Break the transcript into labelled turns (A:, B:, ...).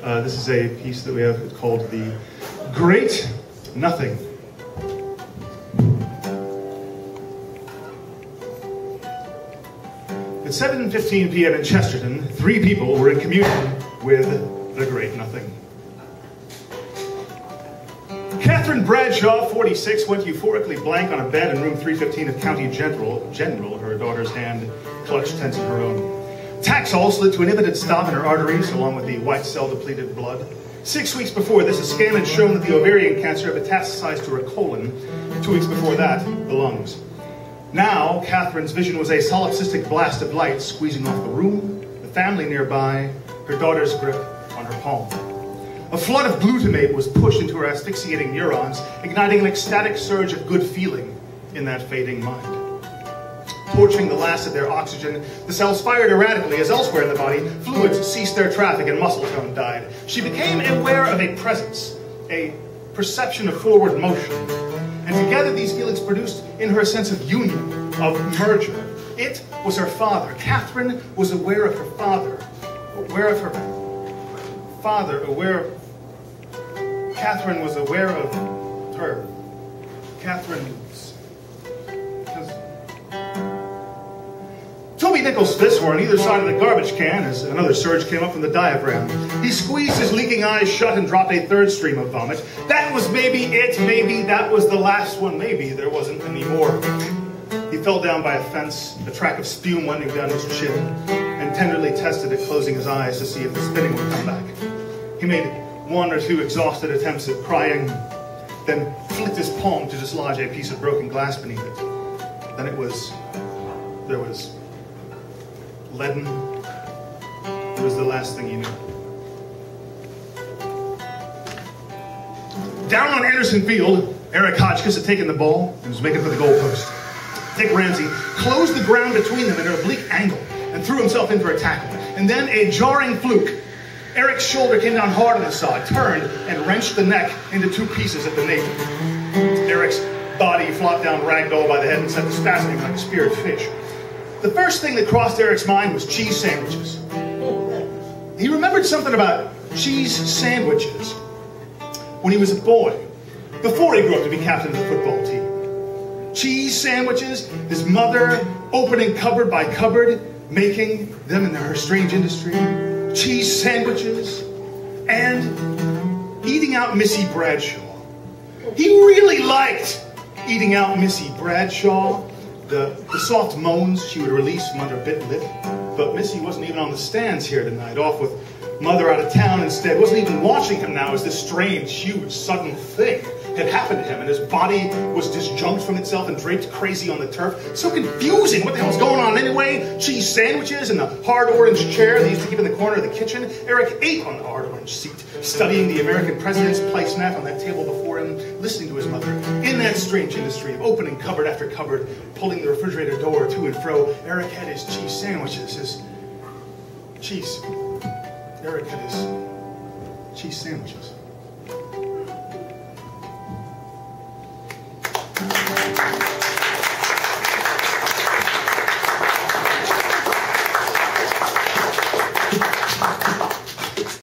A: This is a piece that we have called The Great Nothing. At 7:15 p.m. in Chesterton, 3 people were in communion with the Great Nothing. Catherine Bradshaw, 46, went euphorically blank on a bed in room 315 of County General, her daughter's hand clutched tense in her own. Taxol slid to an impotent stop in her arteries, along with the white cell-depleted blood. 6 weeks before this, a scan had shown that the ovarian cancer had metastasized to her colon. 2 weeks before that, the lungs. Now, Catherine's vision was a solipsistic blast of light squeezing off the room, the family nearby, her daughter's grip on her palm. A flood of glutamate was pushed into her asphyxiating neurons, igniting an ecstatic surge of good feeling in that fading mind. Torching the last of their oxygen, the cells fired erratically as elsewhere in the body, fluids ceased their traffic and muscle tone died. She became aware of a presence, a perception of forward motion. And together these feelings produced in her a sense of union, of merger. It was her father. Catherine was aware of her father, aware of her father, Catherine was aware of her. Catherine's. Toby Nichols' fists were on either side of the garbage can as another surge came up from the diaphragm. He squeezed his leaking eyes shut and dropped a third stream of vomit. That was maybe it, maybe that was the last one, maybe there wasn't any more. He fell down by a fence, a track of spume winding down his chin, and tenderly tested at closing his eyes to see if the spinning would come back. He made 1 or 2 exhausted attempts at prying, then flicked his palm to dislodge a piece of broken glass beneath it. Then there was leaden. It was the last thing he knew. Down on Anderson Field, Eric Hotchkiss had taken the ball and was making for the goalpost. Dick Ramsey closed the ground between them at an oblique angle and threw himself in for a tackle. And then a jarring fluke. Eric's shoulder came down hard on the sod, turned, and wrenched the neck into 2 pieces at the nape. Eric's body flopped down ragdoll by the head and set to spasming like a speared fish. The first thing that crossed Eric's mind was cheese sandwiches. He remembered something about cheese sandwiches when he was a boy, before he grew up to be captain of the football team. Cheese sandwiches, his mother opening cupboard by cupboard, making them in her strange industry. Cheese sandwiches, and eating out Missy Bradshaw. He really liked eating out Missy Bradshaw. The soft moans she would release from under bit lip. But Missy wasn't even on the stands here tonight, off with Mother out of town instead. Wasn't even watching him now as this strange, huge, sudden thing had happened to him, and his body was disjunct from itself and draped crazy on the turf. So confusing. What the hell's going on anyway? Cheese sandwiches and the hard orange chair they used to keep in the corner of the kitchen. Eric ate on the hard orange seat, studying the American president's placemat on that table before him, listening to his mother. In that strange industry of opening cupboard after cupboard, pulling the refrigerator door to and fro, Eric had his cheese sandwiches, his cheese. Eric had his cheese sandwiches.